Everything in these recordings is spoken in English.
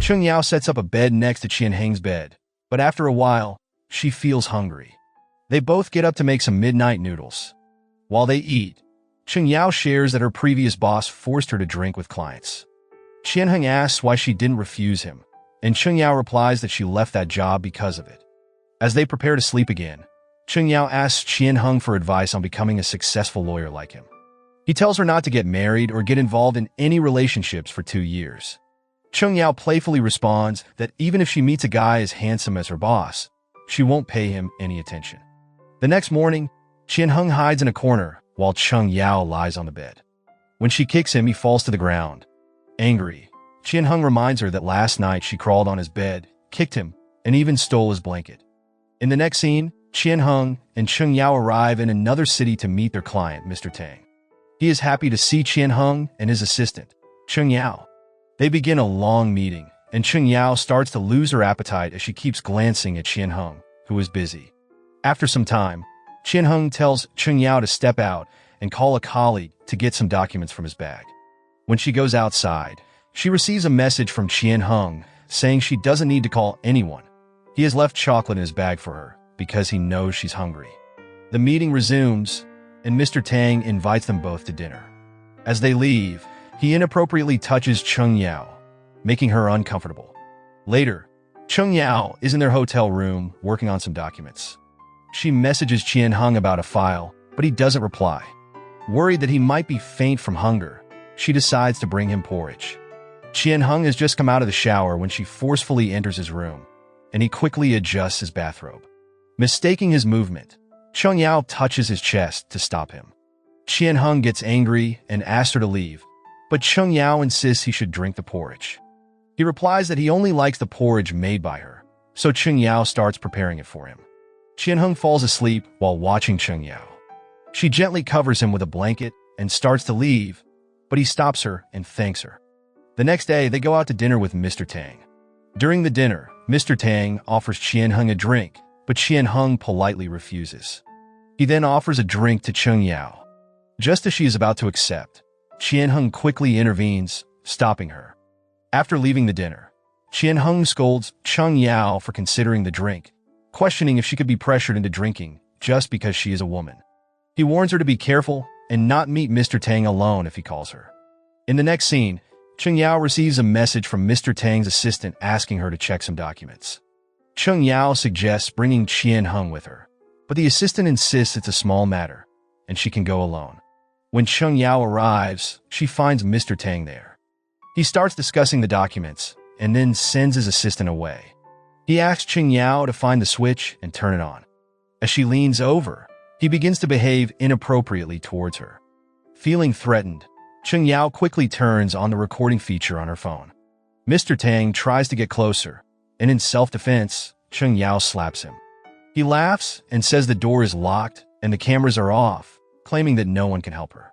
Chen Yao sets up a bed next to Chen Hung's bed, but after a while, she feels hungry. They both get up to make some midnight noodles. While they eat, Chen Yao shares that her previous boss forced her to drink with clients. Chen Hung asks why she didn't refuse him, and Chen Yao replies that she left that job because of it. As they prepare to sleep again, Chen Yao asks Chen Hung for advice on becoming a successful lawyer like him. He tells her not to get married or get involved in any relationships for 2 years. Chen Yao playfully responds that even if she meets a guy as handsome as her boss, she won't pay him any attention. The next morning, Chen Hung hides in a corner while Chen Yao lies on the bed. When she kicks him, he falls to the ground. Angry, Chen Hung reminds her that last night she crawled on his bed, kicked him, and even stole his blanket. In the next scene, Chen Hung and Chen Yao arrive in another city to meet their client, Mr. Tang. He is happy to see Chen Hung and his assistant, Chen Yao. They begin a long meeting, and Chen Yao starts to lose her appetite as she keeps glancing at Chen Hung, who is busy. After some time, Chen Hung tells Chen Yao to step out and call a colleague to get some documents from his bag. When she goes outside, she receives a message from Chen Hung saying she doesn't need to call anyone. He has left chocolate in his bag for her because he knows she's hungry. The meeting resumes, and Mr. Tang invites them both to dinner. As they leave, he inappropriately touches Chen Yao, making her uncomfortable. Later, Chen Yao is in their hotel room working on some documents. She messages Chen Hung about a file, but he doesn't reply. Worried that he might be faint from hunger, she decides to bring him porridge. Chen Hung has just come out of the shower when she forcefully enters his room, and he quickly adjusts his bathrobe. Mistaking his movement, Chen Yao touches his chest to stop him. Chen Hung gets angry and asks her to leave, but Chen Yao insists he should drink the porridge. He replies that he only likes the porridge made by her, so Chen Yao starts preparing it for him. Chen Hung falls asleep while watching Chen Yao. She gently covers him with a blanket and starts to leave, but he stops her and thanks her. The next day, they go out to dinner with Mr. Tang. During the dinner, Mr. Tang offers Chen Hung a drink, but Chen Hung politely refuses. He then offers a drink to Chen Yao. Just as she is about to accept, Chen Hung quickly intervenes, stopping her. After leaving the dinner, Chen Hung scolds Chen Yao for considering the drink, questioning if she could be pressured into drinking just because she is a woman. He warns her to be careful and not meet Mr. Tang alone if he calls her. In the next scene, Chen Yao receives a message from Mr. Tang's assistant asking her to check some documents. Chen Yao suggests bringing Chen Hung with her, but the assistant insists it's a small matter, and she can go alone. When Chen Yao arrives, she finds Mr. Tang there. He starts discussing the documents, and then sends his assistant away. He asks Chen Yao to find the switch and turn it on. As she leans over, he begins to behave inappropriately towards her. Feeling threatened, Chen Yao quickly turns on the recording feature on her phone. Mr. Tang tries to get closer, and in self-defense, Chen Yao slaps him. He laughs and says the door is locked and the cameras are off, claiming that no one can help her.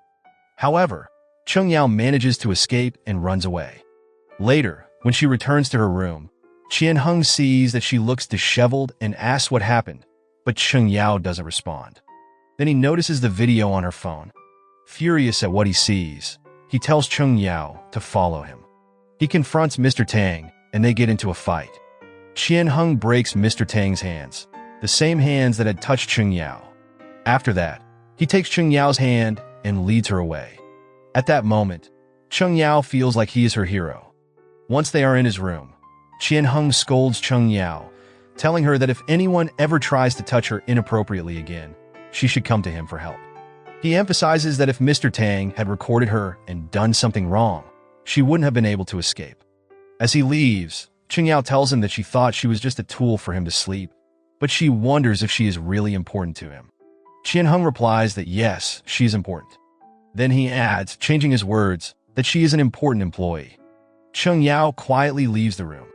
However, Chen Yao manages to escape and runs away. Later, when she returns to her room, Chen Hung sees that she looks disheveled and asks what happened, but Chen Yao doesn't respond. Then he notices the video on her phone. Furious at what he sees, he tells Chen Yao to follow him. He confronts Mr. Tang, and they get into a fight. Chen Hung breaks Mr. Tang's hands, the same hands that had touched Chen Yao. After that, he takes Chen Yao's hand and leads her away. At that moment, Chen Yao feels like he is her hero. Once they are in his room, Chen Hung scolds Chen Yao, telling her that if anyone ever tries to touch her inappropriately again, she should come to him for help. He emphasizes that if Mr. Tang had recorded her and done something wrong, she wouldn't have been able to escape. As he leaves, Chen Yao tells him that she thought she was just a tool for him to sleep, but she wonders if she is really important to him. Chen Hung replies that yes, she is important. Then he adds, changing his words, that she is an important employee. Chen Yao quietly leaves the room.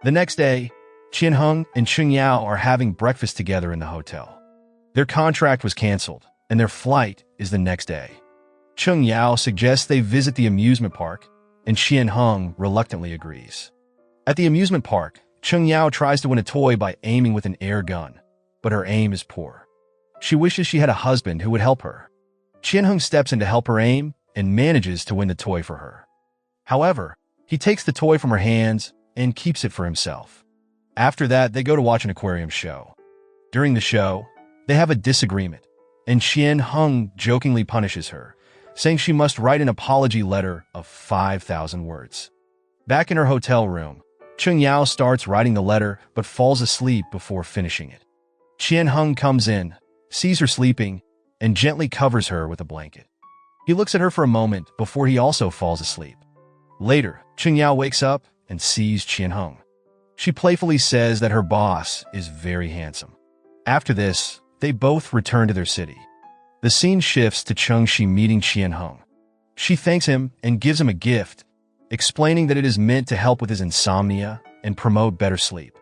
The next day, Chen Hung and Chen Yao are having breakfast together in the hotel. Their contract was canceled, and their flight is the next day. Chen Yao suggests they visit the amusement park, and Chen Hung reluctantly agrees. At the amusement park, Chen Yao tries to win a toy by aiming with an air gun, but her aim is poor. She wishes she had a husband who would help her. Chen Hung steps in to help her aim and manages to win the toy for her. However, he takes the toy from her hands and keeps it for himself. After that, they go to watch an aquarium show. During the show, they have a disagreement, and Chen Hung jokingly punishes her, saying she must write an apology letter of 5,000 words. Back in her hotel room, Chen Yao starts writing the letter but falls asleep before finishing it. Chen Hung comes in, sees her sleeping, and gently covers her with a blanket. He looks at her for a moment before he also falls asleep. Later, Chen Yao wakes up and sees Chen Hung. She playfully says that her boss is very handsome. After this, they both return to their city. The scene shifts to Chengxi meeting Chen Hung. She thanks him and gives him a gift, explaining that it is meant to help with his insomnia and promote better sleep.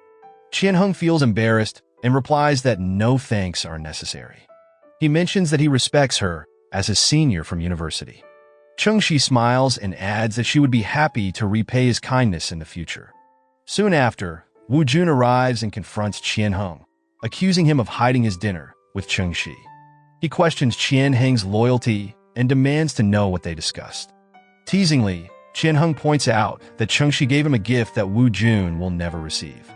Chen Hung feels embarrassed and replies that no thanks are necessary. He mentions that he respects her as a senior from university. Chengxi smiles and adds that she would be happy to repay his kindness in the future. Soon after, Wu Jun arrives and confronts Chen Hung, accusing him of hiding his dinner with Chengxi. He questions Chen Hung's loyalty and demands to know what they discussed. Teasingly, Chen Hung points out that Chengxi gave him a gift that Wu Jun will never receive.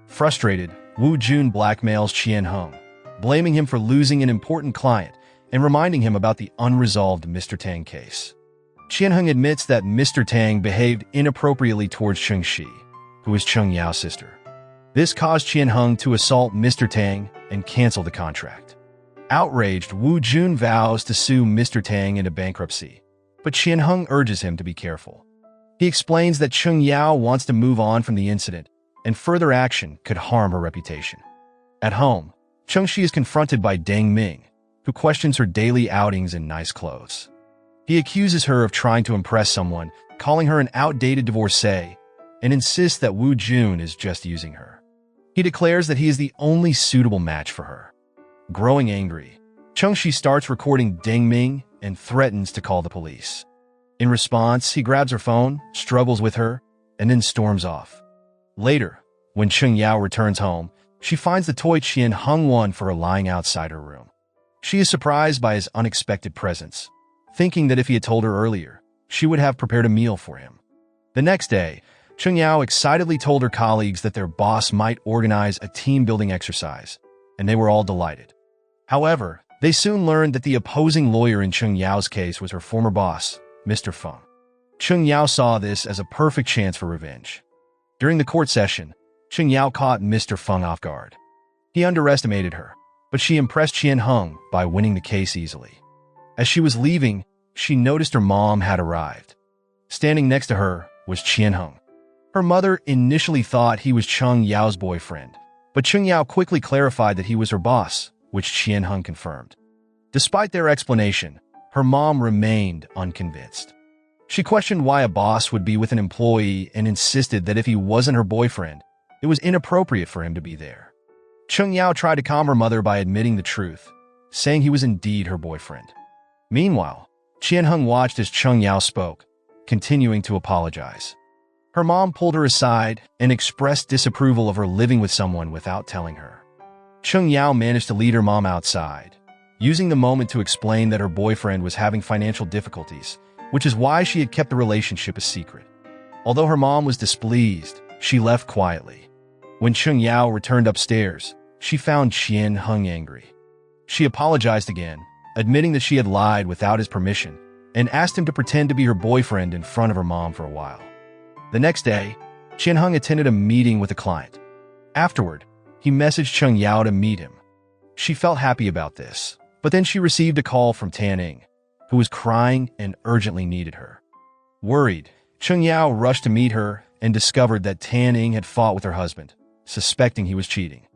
Frustrated, Wu Jun blackmails Chen Hung, blaming him for losing an important client and reminding him about the unresolved Mr. Tang case. Chen Hung admits that Mr. Tang behaved inappropriately towards Chengxi, who is Cheng Yao's sister. This caused Chen Hung to assault Mr. Tang and cancel the contract. Outraged, Wu Jun vows to sue Mr. Tang into bankruptcy, but Chen Hung urges him to be careful. He explains that Cheng Yao wants to move on from the incident, and further action could harm her reputation. At home, Chengxi is confronted by Deng Ming, who questions her daily outings in nice clothes. He accuses her of trying to impress someone, calling her an outdated divorcee, and insists that Wu Jun is just using her. He declares that he is the only suitable match for her. Growing angry, Chengxi starts recording Deng Ming and threatens to call the police. In response, he grabs her phone, struggles with her, and then storms off. Later, when Cheng Yao returns home, she finds the toy Chen Hung won for her lying outside her room. She is surprised by his unexpected presence, thinking that if he had told her earlier, she would have prepared a meal for him. The next day, Cheng Yao excitedly told her colleagues that their boss might organize a team-building exercise, and they were all delighted. However, they soon learned that the opposing lawyer in Cheng Yao's case was her former boss, Mr. Feng. Cheng Yao saw this as a perfect chance for revenge. During the court session, Cheng Yao caught Mr. Feng off guard. He underestimated her, but she impressed Chen Hung by winning the case easily. As she was leaving, she noticed her mom had arrived. Standing next to her was Chen Hung. Her mother initially thought he was Cheng Yao's boyfriend, but Cheng Yao quickly clarified that he was her boss, which Chen Hung confirmed. Despite their explanation, her mom remained unconvinced. She questioned why a boss would be with an employee and insisted that if he wasn't her boyfriend, it was inappropriate for him to be there. Cheng Yao tried to calm her mother by admitting the truth, saying he was indeed her boyfriend. Meanwhile, Chen Hung watched as Cheng Yao spoke, continuing to apologize. Her mom pulled her aside and expressed disapproval of her living with someone without telling her. Cheng Yao managed to lead her mom outside, using the moment to explain that her boyfriend was having financial difficulties, which is why she had kept the relationship a secret. Although her mom was displeased, she left quietly. When Cheng Yao returned upstairs, she found Chen Hung angry. She apologized again, admitting that she had lied without his permission, and asked him to pretend to be her boyfriend in front of her mom for a while. The next day, Chen Hung attended a meeting with a client. Afterward, he messaged Cheng Yao to meet him. She felt happy about this, but then she received a call from Tang, who was crying and urgently needed her. Worried, Cheng Yao rushed to meet her and discovered that Tang had fought with her husband, suspecting he was cheating.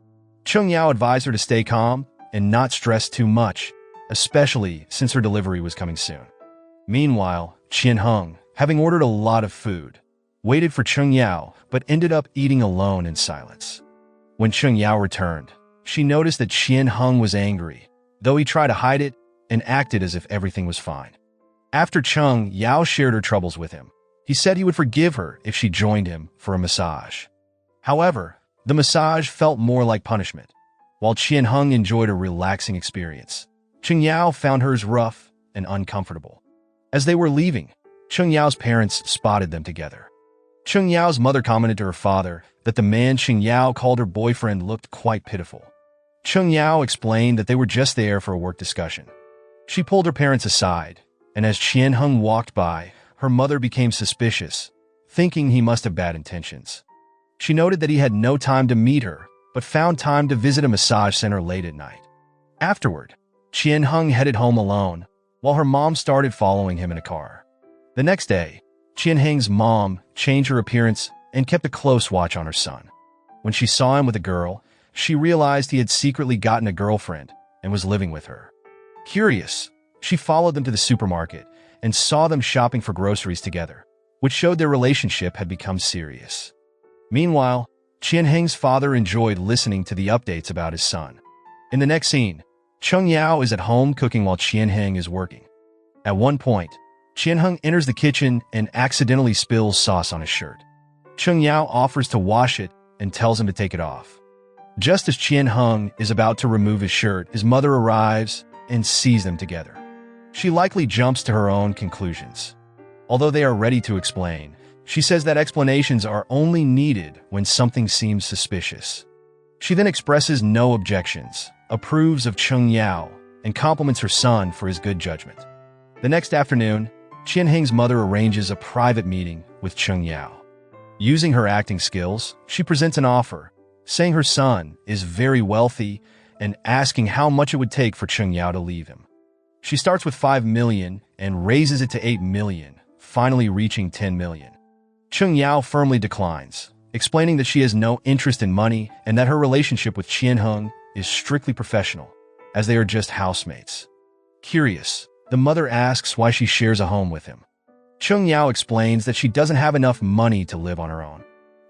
Cheng Yao advised her to stay calm and not stress too much, especially since her delivery was coming soon. Meanwhile, Chen Hung, having ordered a lot of food, waited for Cheng Yao but ended up eating alone in silence. When Cheng Yao returned, she noticed that Chen Hung was angry, though he tried to hide it and acted as if everything was fine. After Cheng Yao shared her troubles with him, he said he would forgive her if she joined him for a massage. However, the massage felt more like punishment. While Chen Hung enjoyed a relaxing experience, Cheng Yao found hers rough and uncomfortable. As they were leaving, Cheng Yao's parents spotted them together. Cheng Yao's mother commented to her father that the man Cheng Yao called her boyfriend looked quite pitiful. Cheng Yao explained that they were just there for a work discussion. She pulled her parents aside, and as Chen Hung walked by, her mother became suspicious, thinking he must have bad intentions. She noted that he had no time to meet her, but found time to visit a massage center late at night. Afterward, Chen Hung headed home alone, while her mom started following him in a car. The next day, Chen Hung's mom changed her appearance and kept a close watch on her son. When she saw him with a girl, she realized he had secretly gotten a girlfriend and was living with her. Curious, she followed them to the supermarket and saw them shopping for groceries together, which showed their relationship had become serious. Meanwhile, Chen Hung's father enjoyed listening to the updates about his son. In the next scene, Cheng Yao is at home cooking while Chen Hung is working. At one point, Chen Hung enters the kitchen and accidentally spills sauce on his shirt. Cheng Yao offers to wash it and tells him to take it off. Just as Chen Hung is about to remove his shirt, his mother arrives and sees them together. She likely jumps to her own conclusions. Although they are ready to explain, she says that explanations are only needed when something seems suspicious. She then expresses no objections, approves of Cheng Yao, and compliments her son for his good judgment. The next afternoon, Chen Hung's mother arranges a private meeting with Cheng Yao. Using her acting skills, she presents an offer, saying her son is very wealthy and asking how much it would take for Cheng Yao to leave him. She starts with 5 million and raises it to 8 million, finally reaching 10 million. Cheng Yao firmly declines, explaining that she has no interest in money and that her relationship with Chen Hung is strictly professional, as they are just housemates. Curious, the mother asks why she shares a home with him. Cheng Yao explains that she doesn't have enough money to live on her own.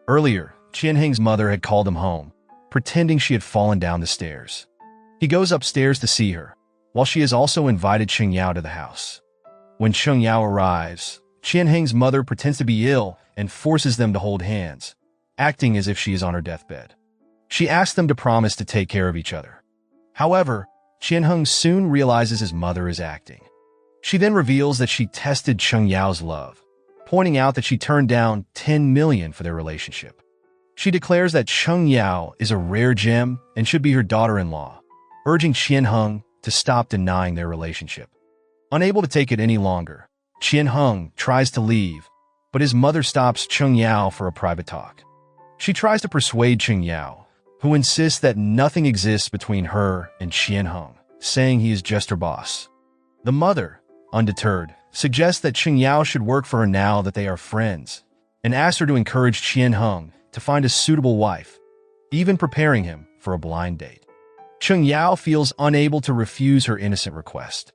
Earlier, Chen Hung's mother had called him home, pretending she had fallen down the stairs. He goes upstairs to see her, while she has also invited Cheng Yao to the house. When Cheng Yao arrives, Chen Hung's mother pretends to be ill and forces them to hold hands, acting as if she is on her deathbed. She asks them to promise to take care of each other. However, Chen Hung soon realizes his mother is acting. She then reveals that she tested Cheng Yao's love, pointing out that she turned down 10 million for their relationship. She declares that Cheng Yao is a rare gem and should be her daughter-in-law, urging Chen Hung to stop denying their relationship. Unable to take it any longer, Chen Hung tries to leave, but his mother stops Cheng Yao for a private talk. She tries to persuade Cheng Yao, who insists that nothing exists between her and Chen Hung, saying he is just her boss. The mother, undeterred, suggests that Cheng Yao should work for her now that they are friends, and asks her to encourage Chen Hung to find a suitable wife, even preparing him for a blind date. Cheng Yao feels unable to refuse her innocent request.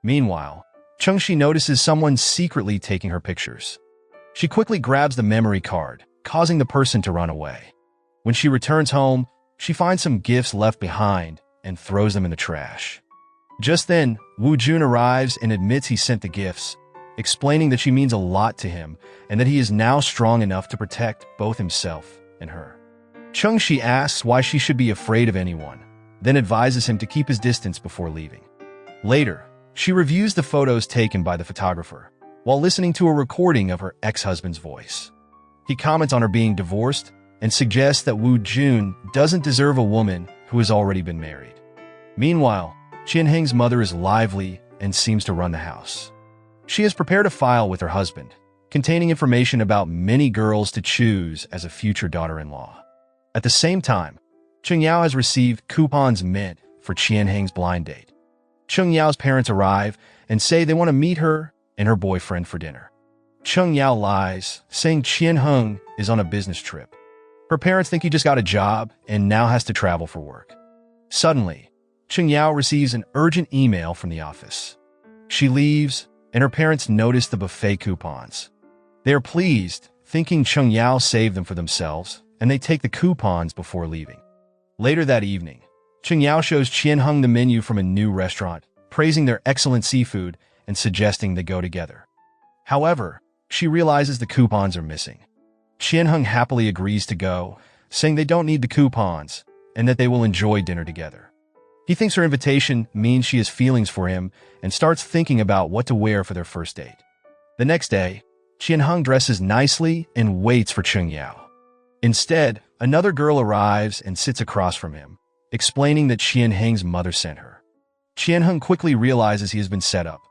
Meanwhile, Cheng Shi notices someone secretly taking her pictures. She quickly grabs the memory card, causing the person to run away. When she returns home, she finds some gifts left behind and throws them in the trash. Just then, Wu Jun arrives and admits he sent the gifts, explaining that she means a lot to him and that he is now strong enough to protect both himself and her. Cheng Shi asks why she should be afraid of anyone, then advises him to keep his distance before leaving. Later, she reviews the photos taken by the photographer, while listening to a recording of her ex-husband's voice. He comments on her being divorced and suggests that Wu Jun doesn't deserve a woman who has already been married. Meanwhile, Chen Hung's mother is lively and seems to run the house. She has prepared a file with her husband, containing information about many girls to choose as a future daughter-in-law. At the same time, Cheng Yao has received coupons meant for Chen Hung's blind date. Cheng Yao's parents arrive and say they want to meet her and her boyfriend for dinner. Cheng Yao lies, saying Chen Hung is on a business trip. Her parents think he just got a job and now has to travel for work. Suddenly, Cheng Yao receives an urgent email from the office. She leaves, and her parents notice the buffet coupons. They are pleased, thinking Cheng Yao saved them for themselves, and they take the coupons before leaving. Later that evening, Cheng Yao shows Chen Hung the menu from a new restaurant, praising their excellent seafood and suggesting they go together. However, she realizes the coupons are missing. Chen Hung happily agrees to go, saying they don't need the coupons and that they will enjoy dinner together. He thinks her invitation means she has feelings for him and starts thinking about what to wear for their first date. The next day, Chen Hung dresses nicely and waits for Chen Yao. Instead, another girl arrives and sits across from him, explaining that Chen Hung's mother sent her. Chen Hung quickly realizes he has been set up.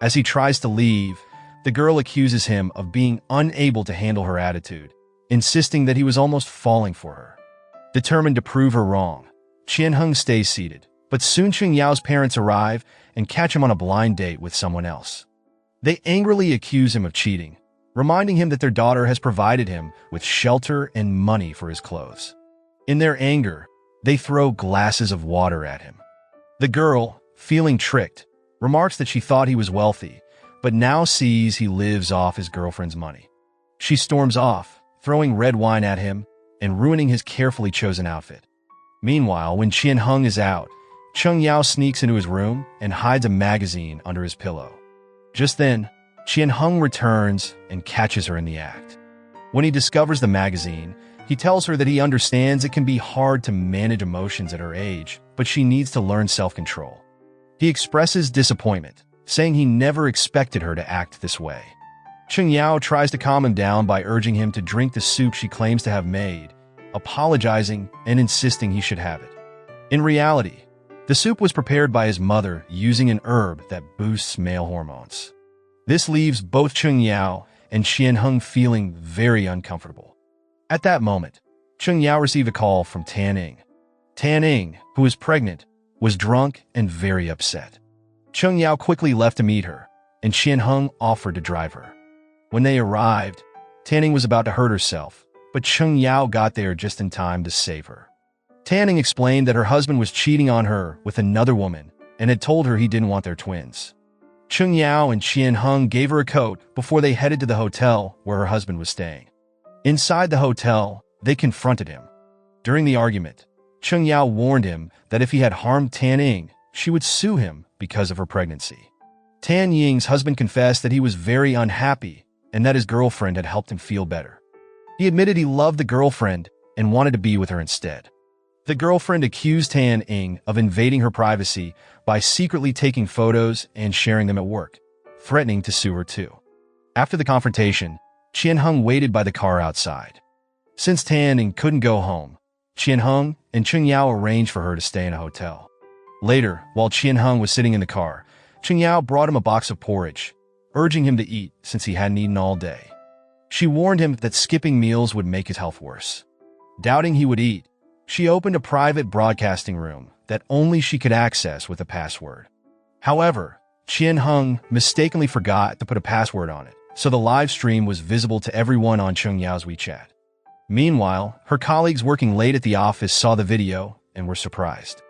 As he tries to leave, the girl accuses him of being unable to handle her attitude, insisting that he was almost falling for her. Determined to prove her wrong, Chen Hung stays seated, but soon Chen Yao's parents arrive and catch him on a blind date with someone else. They angrily accuse him of cheating, reminding him that their daughter has provided him with shelter and money for his clothes. In their anger, they throw glasses of water at him. The girl, feeling tricked, remarks that she thought he was wealthy, but now sees he lives off his girlfriend's money. She storms off, throwing red wine at him and ruining his carefully chosen outfit. Meanwhile, when Chen Hung is out, Chen Yao sneaks into his room and hides a magazine under his pillow. Just then, Chen Hung returns and catches her in the act. When he discovers the magazine, he tells her that he understands it can be hard to manage emotions at her age, but she needs to learn self-control. He expresses disappointment, saying he never expected her to act this way. Chen Yao tries to calm him down by urging him to drink the soup she claims to have made, apologizing and insisting he should have it. In reality, the soup was prepared by his mother using an herb that boosts male hormones. This leaves both Chen Yao and Chen Hung feeling very uncomfortable. At that moment, Chen Yao received a call from Tang. Tang, who was pregnant, was drunk and very upset. Chen Yao quickly left to meet her, and Chen Hung offered to drive her. When they arrived, Tang was about to hurt herself, but Chen Yao got there just in time to save her. Tang explained that her husband was cheating on her with another woman and had told her he didn't want their twins. Chen Yao and Chen Hung gave her a coat before they headed to the hotel where her husband was staying. Inside the hotel, they confronted him. During the argument, Chen Yao warned him that if he had harmed Tang, she would sue him because of her pregnancy. Tan Ying's husband confessed that he was very unhappy and that his girlfriend had helped him feel better. He admitted he loved the girlfriend and wanted to be with her instead. The girlfriend accused Tan Ying of invading her privacy by secretly taking photos and sharing them at work, threatening to sue her too. After the confrontation, Chen Hung waited by the car outside. Since Tan Ying couldn't go home, Chen Hung and Chen Yao arranged for her to stay in a hotel. Later, while Chen Hung was sitting in the car, Chen Yao brought him a box of porridge, urging him to eat since he hadn't eaten all day. She warned him that skipping meals would make his health worse. Doubting he would eat, she opened a private broadcasting room that only she could access with a password. However, Chen Hung mistakenly forgot to put a password on it, so the live stream was visible to everyone on Chen Yao's WeChat. Meanwhile, her colleagues working late at the office saw the video and were surprised.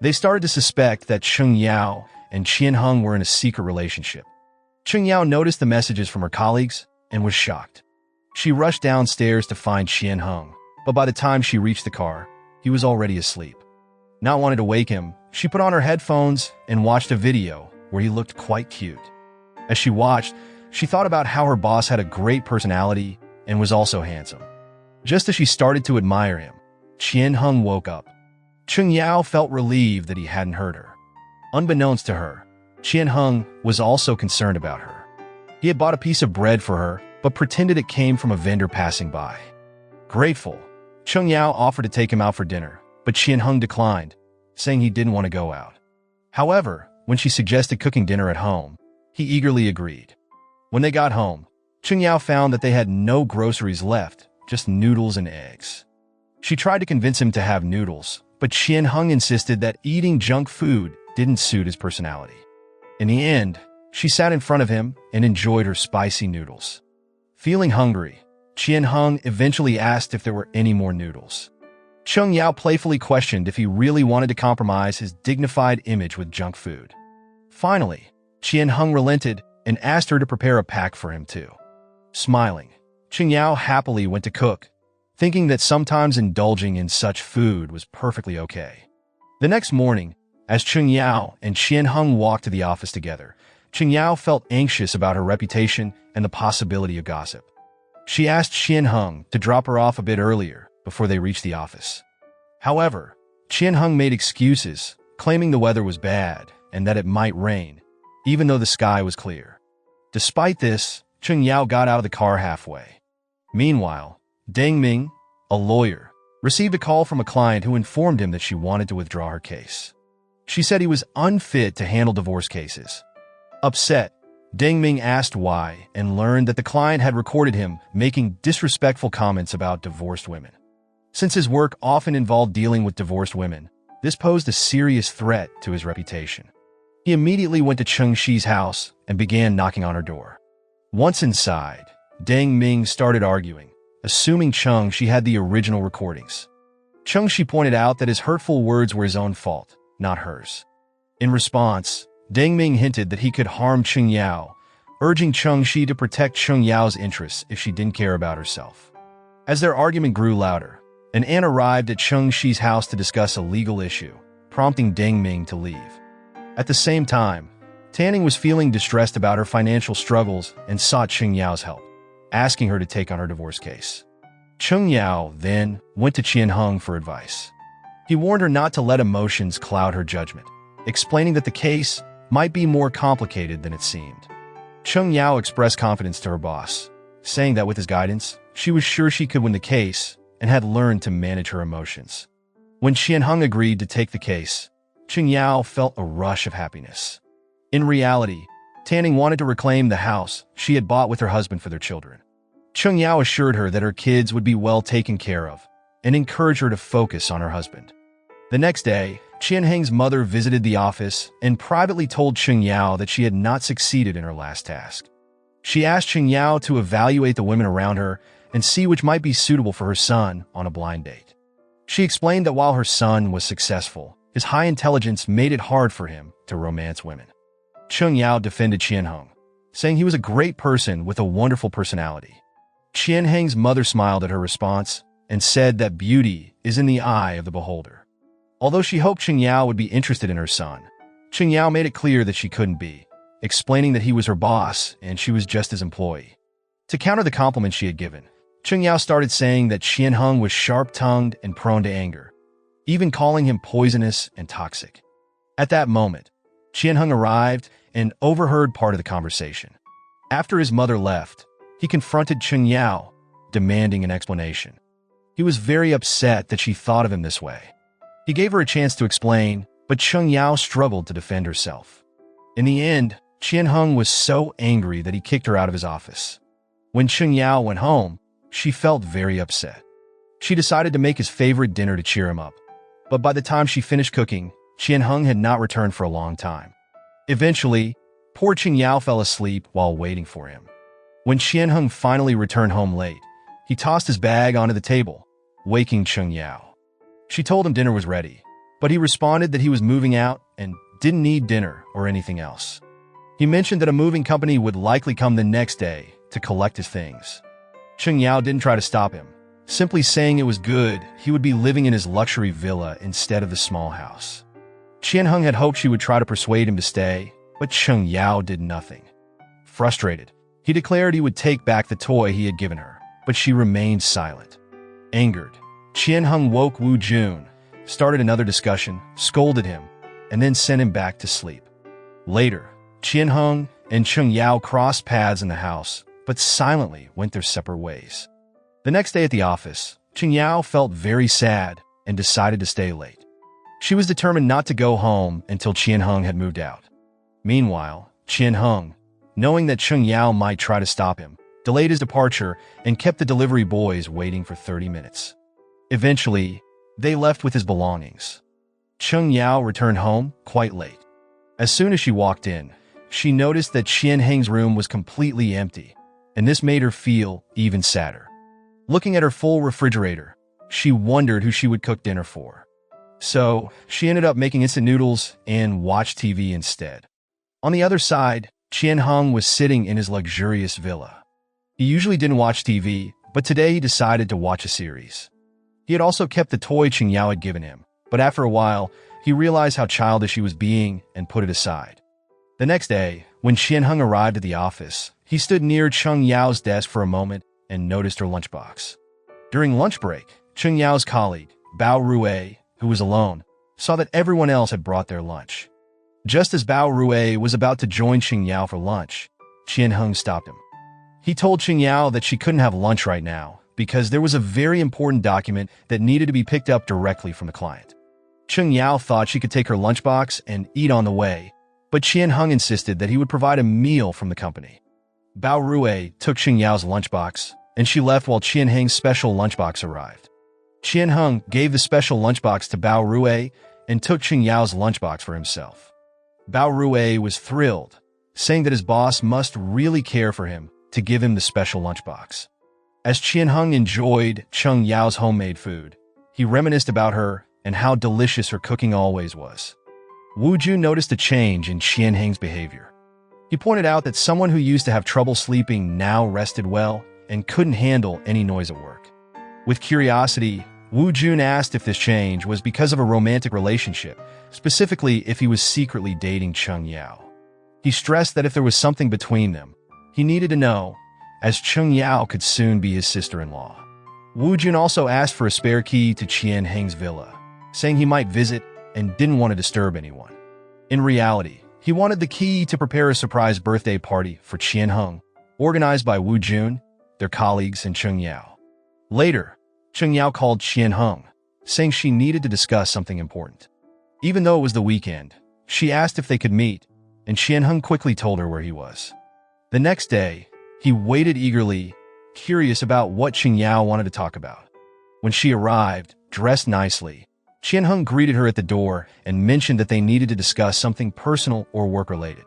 They started to suspect that Chen Yao and Chen Hung were in a secret relationship. Chen Yao noticed the messages from her colleagues and was shocked. She rushed downstairs to find Chen Hung, but by the time she reached the car, he was already asleep. Not wanting to wake him, she put on her headphones and watched a video where he looked quite cute. As she watched, she thought about how her boss had a great personality and was also handsome. Just as she started to admire him, Chen Hung woke up. Chen Yao felt relieved that he hadn't hurt her. Unbeknownst to her, Chen Hung was also concerned about her. He had bought a piece of bread for her, but pretended it came from a vendor passing by. Grateful, Chen Yao offered to take him out for dinner, but Chen Hung declined, saying he didn't want to go out. However, when she suggested cooking dinner at home, he eagerly agreed. When they got home, Chen Yao found that they had no groceries left, just noodles and eggs. She tried to convince him to have noodles, but Chen Hung insisted that eating junk food didn't suit his personality. In the end, she sat in front of him and enjoyed her spicy noodles. Feeling hungry, Chen Hung eventually asked if there were any more noodles. Chen Yao playfully questioned if he really wanted to compromise his dignified image with junk food. Finally, Chen Hung relented and asked her to prepare a pack for him too. Smiling, Chen Yao happily went to cook, thinking that sometimes indulging in such food was perfectly okay. The next morning, as Chen Yao and Chen Hung walked to the office together, Chen Yao felt anxious about her reputation and the possibility of gossip. She asked Chen Hung to drop her off a bit earlier before they reached the office. However, Chen Hung made excuses, claiming the weather was bad and that it might rain, even though the sky was clear. Despite this, Chen Yao got out of the car halfway. Meanwhile, Deng Ming, a lawyer, received a call from a client who informed him that she wanted to withdraw her case. She said he was unfit to handle divorce cases. Upset, Deng Ming asked why and learned that the client had recorded him making disrespectful comments about divorced women. Since his work often involved dealing with divorced women, this posed a serious threat to his reputation. He immediately went to Cheng Shi's house and began knocking on her door. Once inside, Deng Ming started arguing, assuming Cheng Shi had the original recordings. Cheng Shi pointed out that his hurtful words were his own fault, not hers. In response, Deng Ming hinted that he could harm Cheng Yao, urging Cheng Shi to protect Cheng Yao's interests if she didn't care about herself. As their argument grew louder, an aunt arrived at Cheng Shi's house to discuss a legal issue, prompting Deng Ming to leave. At the same time, Tang was feeling distressed about her financial struggles and sought Cheng Yao's help, asking her to take on her divorce case. Cheng Yao then went to Chen Hung for advice. He warned her not to let emotions cloud her judgment, explaining that the case might be more complicated than it seemed. Cheng Yao expressed confidence to her boss, saying that with his guidance, she was sure she could win the case and had learned to manage her emotions. When Chen Hung agreed to take the case, Cheng Yao felt a rush of happiness. In reality, Tang wanted to reclaim the house she had bought with her husband for their children. Cheng Yao assured her that her kids would be well taken care of and encouraged her to focus on her husband. The next day, Chen Hung's mother visited the office and privately told Cheng Yao that she had not succeeded in her last task. She asked Cheng Yao to evaluate the women around her and see which might be suitable for her son on a blind date. She explained that while her son was successful, his high intelligence made it hard for him to romance women. Cheng Yao defended Chen Hung, saying he was a great person with a wonderful personality. Chen Hung's mother smiled at her response and said that beauty is in the eye of the beholder. Although she hoped Cheng Yao would be interested in her son, Cheng Yao made it clear that she couldn't be, explaining that he was her boss and she was just his employee. To counter the compliments she had given, Cheng Yao started saying that Chen Hung was sharp-tongued and prone to anger, even calling him poisonous and toxic. At that moment, Chen Hung arrived and overheard part of the conversation. After his mother left, he confronted Cheng Yao, demanding an explanation. He was very upset that she thought of him this way. He gave her a chance to explain, but Cheng Yao struggled to defend herself. In the end, Chen Hung was so angry that he kicked her out of his office. When Cheng Yao went home, she felt very upset. She decided to make his favorite dinner to cheer him up. But by the time she finished cooking, Chen Hung had not returned for a long time. Eventually, poor Cheng Yao fell asleep while waiting for him. When Chen Hung finally returned home late, he tossed his bag onto the table, waking Cheng Yao. She told him dinner was ready, but he responded that he was moving out and didn't need dinner or anything else. He mentioned that a moving company would likely come the next day to collect his things. Cheng Yao didn't try to stop him, simply saying it was good he would be living in his luxury villa instead of the small house. Chen Hung had hoped she would try to persuade him to stay, but Cheng Yao did nothing. Frustrated, he declared he would take back the toy he had given her, but she remained silent. Angered, Chen Hung woke Wu Jun, started another discussion, scolded him, and then sent him back to sleep. Later, Chen Hung and Cheng Yao crossed paths in the house, but silently went their separate ways. The next day at the office, Cheng Yao felt very sad and decided to stay late. She was determined not to go home until Chen Hung had moved out. Meanwhile, Chen Hung, knowing that Cheng Yao might try to stop him, delayed his departure and kept the delivery boys waiting for 30 minutes. Eventually, they left with his belongings. Cheng Yao returned home quite late. As soon as she walked in, she noticed that Chen Hung's room was completely empty, and this made her feel even sadder. Looking at her full refrigerator, she wondered who she would cook dinner for. So, she ended up making instant noodles and watched TV instead. On the other side, Chen Hung was sitting in his luxurious villa. He usually didn't watch TV, but today he decided to watch a series. He had also kept the toy Cheng Yao had given him, but after a while, he realized how childish he was being and put it aside. The next day, when Chen Hung arrived at the office, he stood near Cheng Yao's desk for a moment and noticed her lunchbox. During lunch break, Cheng Yao's colleague, Bao Rue, who was alone, saw that everyone else had brought their lunch. Just as Bao Rue was about to join Cheng Yao for lunch, Chen Hung stopped him. He told Chen Yao that she couldn't have lunch right now because there was a very important document that needed to be picked up directly from the client. Chen Yao thought she could take her lunchbox and eat on the way, but Chen Hung insisted that he would provide a meal from the company. Bao Rui took Chen Yao's lunchbox, and she left while Chen Hung's special lunchbox arrived. Chen Hung gave the special lunchbox to Bao Rui and took Chen Yao's lunchbox for himself. Bao Rui was thrilled, saying that his boss must really care for him to give him the special lunchbox. As Chen Hung enjoyed Chen Yao's homemade food, he reminisced about her and how delicious her cooking always was. Wu Jun noticed a change in Chen Hung's behavior. He pointed out that someone who used to have trouble sleeping now rested well and couldn't handle any noise at work. With curiosity, Wu Jun asked if this change was because of a romantic relationship, specifically if he was secretly dating Chen Yao. He stressed that if there was something between them, he needed to know, as Chen Yao could soon be his sister-in-law. Wu Jun also asked for a spare key to Chen Hung's villa, saying he might visit and didn't want to disturb anyone. In reality, he wanted the key to prepare a surprise birthday party for Chen Hung, organized by Wu Jun, their colleagues, and Chen Yao. Later, Chen Yao called Chen Hung, saying she needed to discuss something important. Even though it was the weekend, she asked if they could meet, and Chen Hung quickly told her where he was. The next day, he waited eagerly, curious about what Chen Yao wanted to talk about. When she arrived, dressed nicely, Chen Hung greeted her at the door and mentioned that they needed to discuss something personal or work-related.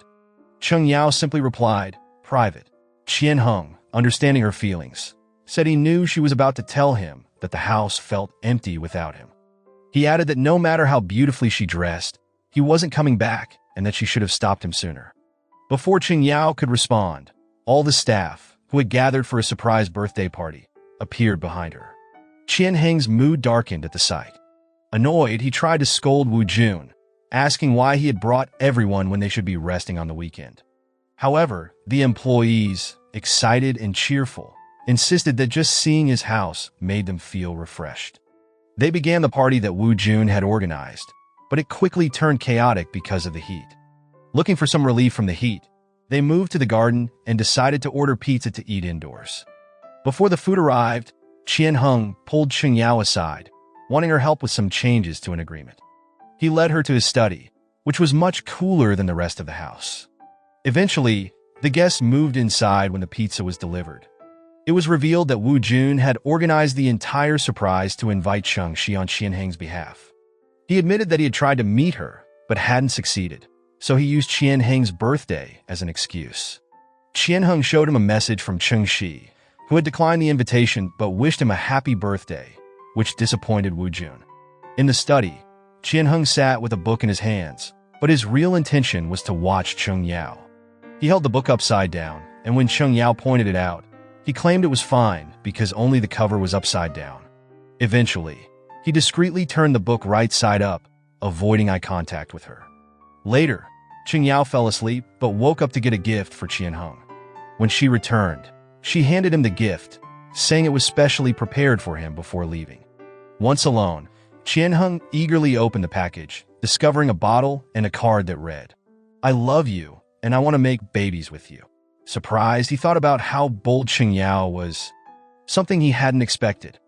Chen Yao simply replied, "Private." Chen Hung, understanding her feelings, said he knew she was about to tell him that the house felt empty without him. He added that no matter how beautifully she dressed, he wasn't coming back and that she should have stopped him sooner. Before Chen Yao could respond, all the staff, who had gathered for a surprise birthday party, appeared behind her. Chen Hung's mood darkened at the sight. Annoyed, he tried to scold Wu Jun, asking why he had brought everyone when they should be resting on the weekend. However, the employees, excited and cheerful, insisted that just seeing his house made them feel refreshed. They began the party that Wu Jun had organized, but it quickly turned chaotic because of the heat. Looking for some relief from the heat, they moved to the garden and decided to order pizza to eat indoors. Before the food arrived, Chen Hung pulled Chen Yao aside, wanting her help with some changes to an agreement. He led her to his study, which was much cooler than the rest of the house. Eventually, the guests moved inside when the pizza was delivered. It was revealed that Wu Jun had organized the entire surprise to invite Cheng Shi on Chen Hung's behalf. He admitted that he had tried to meet her, but hadn't succeeded, so he used Chen Hung's birthday as an excuse. Chen Hung showed him a message from Cheng Shi, who had declined the invitation but wished him a happy birthday, which disappointed Wu Jun. In the study, Chen Hung sat with a book in his hands, but his real intention was to watch Chen Yao. He held the book upside down, and when Chen Yao pointed it out, he claimed it was fine because only the cover was upside down. Eventually, he discreetly turned the book right side up, avoiding eye contact with her. Later, Chen Yao fell asleep but woke up to get a gift for Chen Hung. When she returned, she handed him the gift, saying it was specially prepared for him before leaving. Once alone, Chen Hung eagerly opened the package, discovering a bottle and a card that read, "I love you, and I want to make babies with you." Surprised, he thought about how bold Chen Yao was, something he hadn't expected.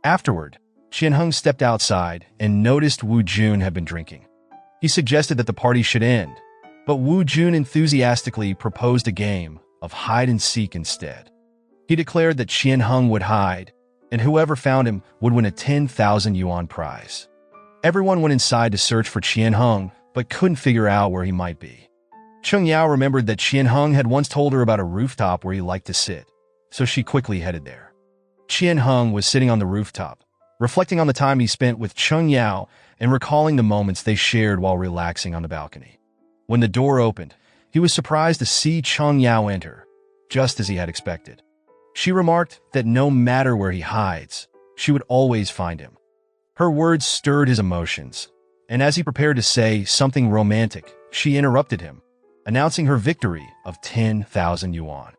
Afterward, Chen Hung stepped outside and noticed Wu Jun had been drinking. He suggested that the party should end, but Wu Jun enthusiastically proposed a game of hide-and-seek instead. He declared that Chen Hung would hide, and whoever found him would win a 10,000 yuan prize. Everyone went inside to search for Chen Hung, but couldn't figure out where he might be. Chen Yao remembered that Chen Hung had once told her about a rooftop where he liked to sit, so she quickly headed there. Chen Hung was sitting on the rooftop, reflecting on the time he spent with Chen Yao and recalling the moments they shared while relaxing on the balcony. When the door opened, he was surprised to see Chen Yao enter, just as he had expected. She remarked that no matter where he hides, she would always find him. Her words stirred his emotions, and as he prepared to say something romantic, she interrupted him, announcing her victory of 10,000 yuan.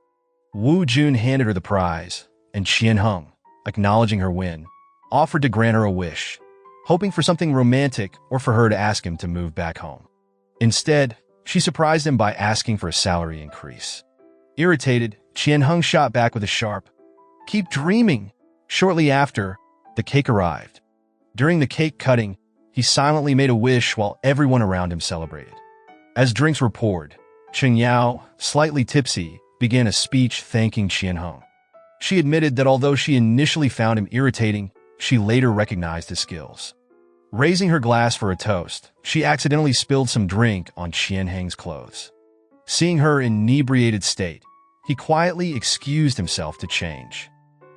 Wu Jun handed her the prize, and Chen Hung, acknowledging her win, offered to grant her a wish, hoping for something romantic or for her to ask him to move back home. Instead, she surprised him by asking for a salary increase. Irritated, Chen Hung shot back with a sharp, "Keep dreaming." Shortly after, the cake arrived. During the cake cutting, he silently made a wish while everyone around him celebrated. As drinks were poured, Chen Yao, slightly tipsy, began a speech thanking Chen Hung. She admitted that although she initially found him irritating, she later recognized his skills. Raising her glass for a toast, she accidentally spilled some drink on Chen Hung's clothes. Seeing her inebriated state, he quietly excused himself to change.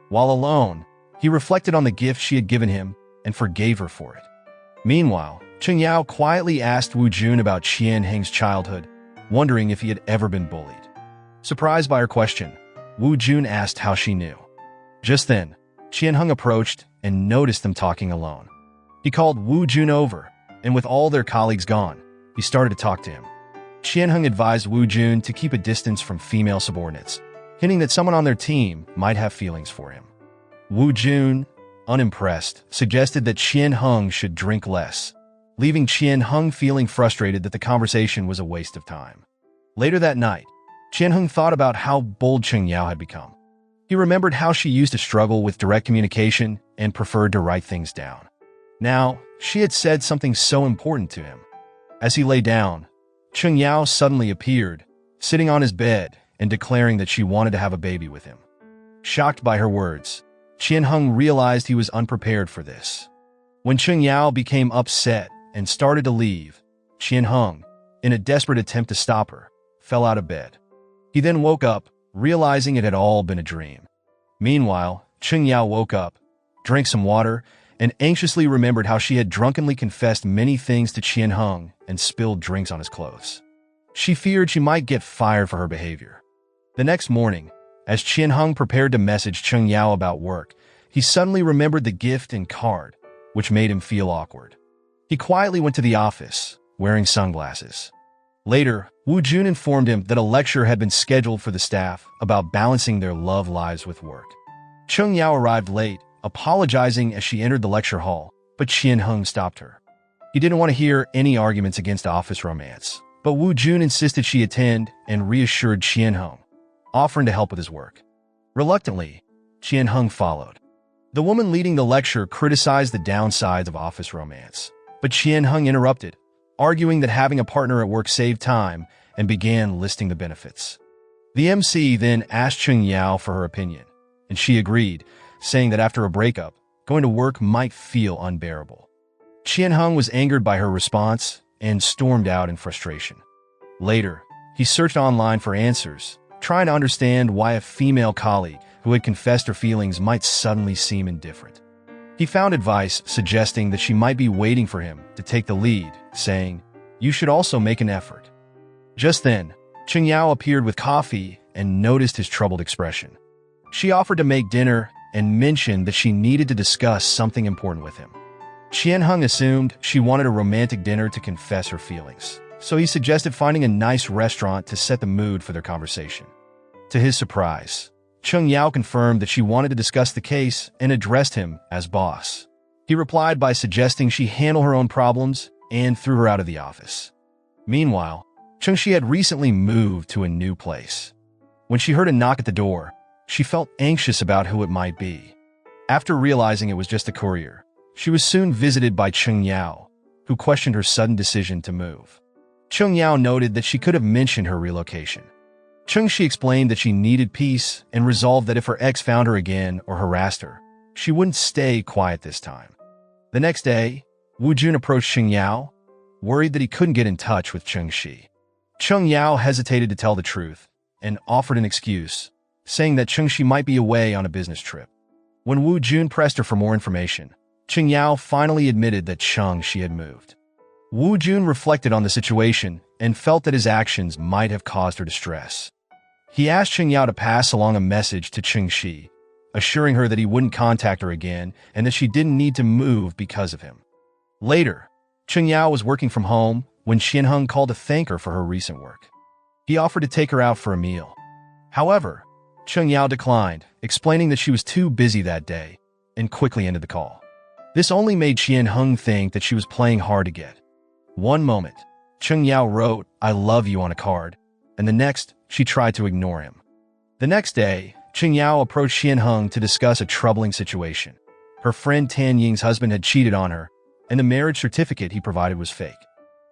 While alone, he reflected on the gift she had given him and forgave her for it. Meanwhile, Chen Yao quietly asked Wu Jun about Chen Hung's childhood, wondering if he had ever been bullied. Surprised by her question, Wu Jun asked how she knew. Just then, Chen Hung approached and noticed them talking alone. He called Wu Jun over, and with all their colleagues gone, he started to talk to him. Chen Hung advised Wu Jun to keep a distance from female subordinates, hinting that someone on their team might have feelings for him. Wu Jun, unimpressed, suggested that Chen Hung should drink less, leaving Chen Hung feeling frustrated that the conversation was a waste of time. Later that night, Chen Hung thought about how bold Chen Yao had become. He remembered how she used to struggle with direct communication and preferred to write things down. Now, she had said something so important to him. As he lay down, Chen Yao suddenly appeared, sitting on his bed and declaring that she wanted to have a baby with him. Shocked by her words, Chen Hung realized he was unprepared for this. When Chen Yao became upset and started to leave, Chen Hung, in a desperate attempt to stop her, fell out of bed. He then woke up, realizing it had all been a dream. Meanwhile, Chen Yao woke up, drank some water, and anxiously remembered how she had drunkenly confessed many things to Chen Hung and spilled drinks on his clothes. She feared she might get fired for her behavior. The next morning, as Chen Hung prepared to message Chen Yao about work, he suddenly remembered the gift and card, which made him feel awkward. He quietly went to the office, wearing sunglasses. Later, Wu Jun informed him that a lecture had been scheduled for the staff about balancing their love lives with work. Chen Yao arrived late, apologizing as she entered the lecture hall, but Chen Hung stopped her. He didn't want to hear any arguments against office romance, but Wu Jun insisted she attend and reassured Chen Hung, offering to help with his work. Reluctantly, Chen Hung followed. The woman leading the lecture criticized the downsides of office romance, but Chen Hung interrupted, arguing that having a partner at work saved time, and began listing the benefits. The MC then asked Chen Yao for her opinion, and she agreed, saying that after a breakup, going to work might feel unbearable. Chen Hung was angered by her response and stormed out in frustration. Later, he searched online for answers, trying to understand why a female colleague who had confessed her feelings might suddenly seem indifferent. He found advice suggesting that she might be waiting for him to take the lead, saying, "You should also make an effort." Just then, Chen Yao appeared with coffee and noticed his troubled expression. She offered to make dinner and mentioned that she needed to discuss something important with him. Chen Hung assumed she wanted a romantic dinner to confess her feelings, so he suggested finding a nice restaurant to set the mood for their conversation. To his surprise, Chen Yao confirmed that she wanted to discuss the case and addressed him as boss. He replied by suggesting she handle her own problems and threw her out of the office. Meanwhile, Chen Shi had recently moved to a new place. When she heard a knock at the door, she felt anxious about who it might be. After realizing it was just a courier, she was soon visited by Chen Yao, who questioned her sudden decision to move. Chen Yao noted that she could have mentioned her relocation. Chen Shi explained that she needed peace and resolved that if her ex found her again or harassed her, she wouldn't stay quiet this time. The next day, Wu Jun approached Chen Yao, worried that he couldn't get in touch with Chen Shi. Chen Yao hesitated to tell the truth and offered an excuse, saying that Chen Shi might be away on a business trip. When Wu Jun pressed her for more information, Chen Yao finally admitted that Chen Shi had moved. Wu Jun reflected on the situation and felt that his actions might have caused her distress. He asked Chen Yao to pass along a message to Chen Shi, assuring her that he wouldn't contact her again and that she didn't need to move because of him. Later, Chen Yao was working from home when Chen Hung called to thank her for her recent work. He offered to take her out for a meal. However, Chen Yao declined, explaining that she was too busy that day, and quickly ended the call. This only made Chen Hung think that she was playing hard to get. One moment, Chen Yao wrote, "I love you" on a card, and the next, she tried to ignore him. The next day, Chen Yao approached Chen Hung to discuss a troubling situation. Her friend Tan Ying's husband had cheated on her, and the marriage certificate he provided was fake.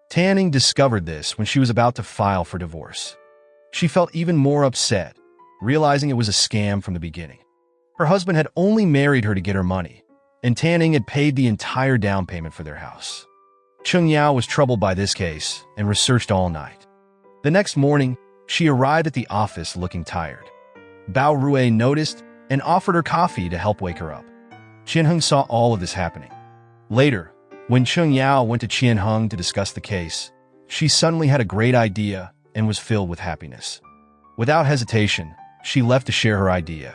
Tan Ying discovered this when she was about to file for divorce. She felt even more upset, realizing it was a scam from the beginning. Her husband had only married her to get her money, and Tan Ying had paid the entire down payment for their house. Chen Yao was troubled by this case and researched all night. The next morning, she arrived at the office looking tired. Bao Rui noticed and offered her coffee to help wake her up. Chen Hung saw all of this happening. Later, when Chen Yao went to Chen Hung to discuss the case, she suddenly had a great idea and was filled with happiness. Without hesitation, she left to share her idea.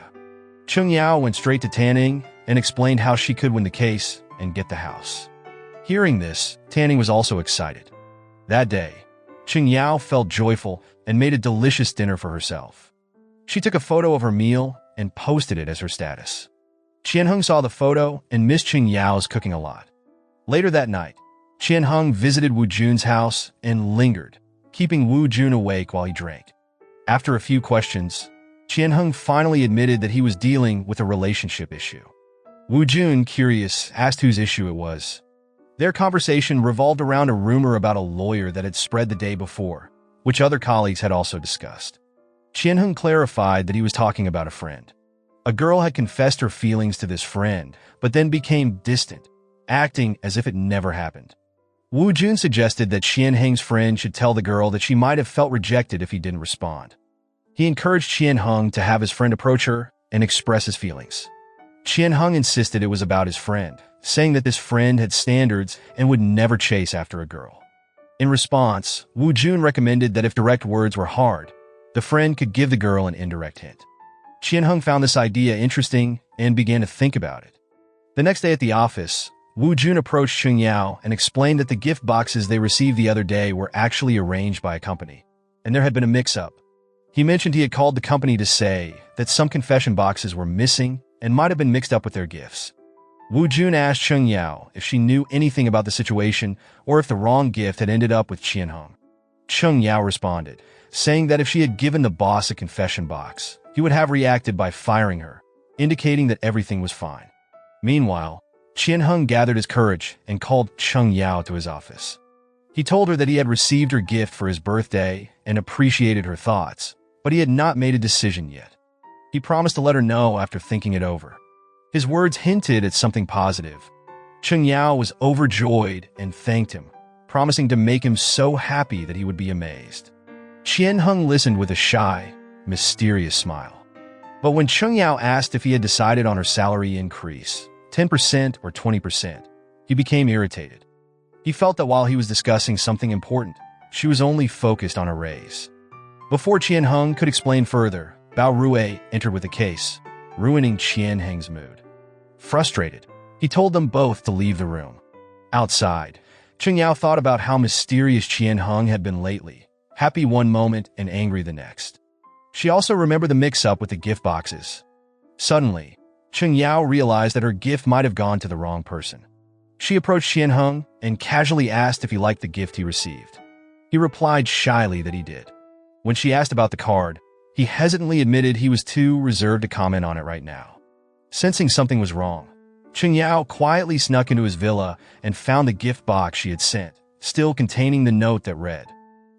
Chen Yao went straight to Tan Ying and explained how she could win the case and get the house. Hearing this, Tan Ying was also excited. That day, Chen Yao felt joyful and made a delicious dinner for herself. She took a photo of her meal and posted it as her status. Chen Hung saw the photo and missed Chen Yao's cooking a lot. Later that night, Chen Hung visited Wu Jun's house and lingered, keeping Wu Jun awake while he drank. After a few questions, Chen Hung finally admitted that he was dealing with a relationship issue. Wu Jun, curious, asked whose issue it was. Their conversation revolved around a rumor about a lawyer that had spread the day before, which other colleagues had also discussed. Chen Hung clarified that he was talking about a friend. A girl had confessed her feelings to this friend, but then became distant, acting as if it never happened. Wu Jun suggested that Chen Hung's friend should tell the girl that she might have felt rejected if he didn't respond. He encouraged Chen Hung to have his friend approach her and express his feelings. Chen Hung insisted it was about his friend, saying that this friend had standards and would never chase after a girl. In response, Wu Jun recommended that if direct words were hard, the friend could give the girl an indirect hint. Chen Hung found this idea interesting and began to think about it. The next day at the office, Wu Jun approached Chen Yao and explained that the gift boxes they received the other day were actually arranged by a company, and there had been a mix-up. He mentioned he had called the company to say that some confession boxes were missing and might have been mixed up with their gifts. Wu Jun asked Chen Yao if she knew anything about the situation or if the wrong gift had ended up with Chen Hung. Chen Yao responded, saying that if she had given the boss a confession box, he would have reacted by firing her, indicating that everything was fine. Meanwhile, Chen Hung gathered his courage and called Chen Yao to his office. He told her that he had received her gift for his birthday and appreciated her thoughts, but he had not made a decision yet. He promised to let her know after thinking it over. His words hinted at something positive. Chen Yao was overjoyed and thanked him, promising to make him so happy that he would be amazed. Chen Hung listened with a shy, mysterious smile. But when Chen Yao asked if he had decided on her salary increase, 10% or 20%, he became irritated. He felt that while he was discussing something important, she was only focused on a raise. Before Chen Hung could explain further, Bao Rui entered with a case, ruining Chen Hung's mood. Frustrated, he told them both to leave the room. Outside, Chen Yao thought about how mysterious Chen Hung had been lately, happy one moment and angry the next. She also remembered the mix-up with the gift boxes. Suddenly, Chen Yao realized that her gift might have gone to the wrong person. She approached Chen Hung and casually asked if he liked the gift he received. He replied shyly that he did. When she asked about the card, he hesitantly admitted he was too reserved to comment on it right now. Sensing something was wrong, Chen Yao quietly snuck into his villa and found the gift box she had sent, still containing the note that read,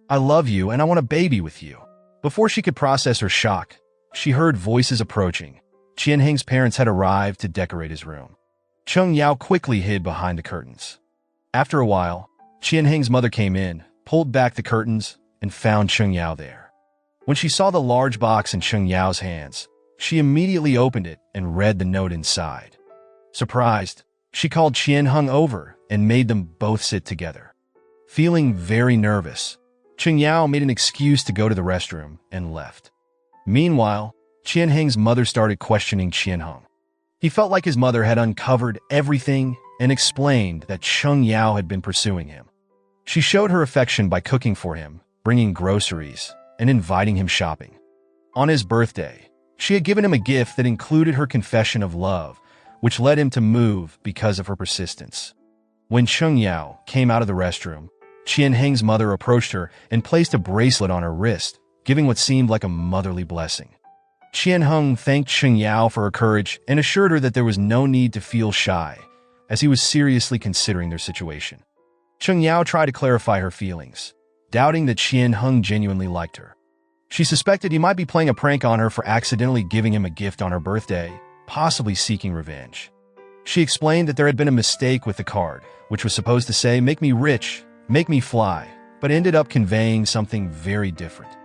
"I love you and I want a baby with you." Before she could process her shock, she heard voices approaching. Chen Hung's parents had arrived to decorate his room. Chen Yao quickly hid behind the curtains. After a while, Chen Hung's mother came in, pulled back the curtains, and found Chen Yao there. When she saw the large box in Chen Yao's hands, she immediately opened it and read the note inside. Surprised, she called Chen Hung over and made them both sit together. Feeling very nervous, Chen Yao made an excuse to go to the restroom and left. Meanwhile, Chen Hung's mother started questioning Chen Hung. He felt like his mother had uncovered everything and explained that Chen Yao had been pursuing him. She showed her affection by cooking for him, bringing groceries, and inviting him shopping. On his birthday, she had given him a gift that included her confession of love, which led him to move because of her persistence. When Chen Yao came out of the restroom, Chen Hung's mother approached her and placed a bracelet on her wrist, giving what seemed like a motherly blessing. Chen Hung thanked Chen Yao for her courage and assured her that there was no need to feel shy, as he was seriously considering their situation. Chen Yao tried to clarify her feelings, doubting that Chen Hung genuinely liked her. She suspected he might be playing a prank on her for accidentally giving him a gift on her birthday, possibly seeking revenge. She explained that there had been a mistake with the card, which was supposed to say, "Make me rich, make me fly," but ended up conveying something very different.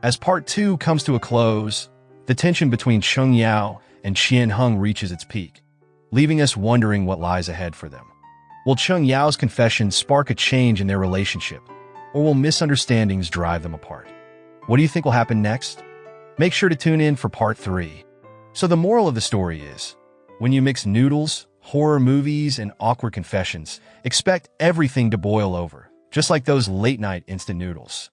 As part 2 comes to a close, the tension between Chen Yao and Chen Hung reaches its peak, leaving us wondering what lies ahead for them. Will Chen Yao's confession spark a change in their relationship, or will misunderstandings drive them apart? What do you think will happen next? Make sure to tune in for part 3. So the moral of the story is, when you mix noodles, horror movies, and awkward confessions, expect everything to boil over, just like those late-night instant noodles.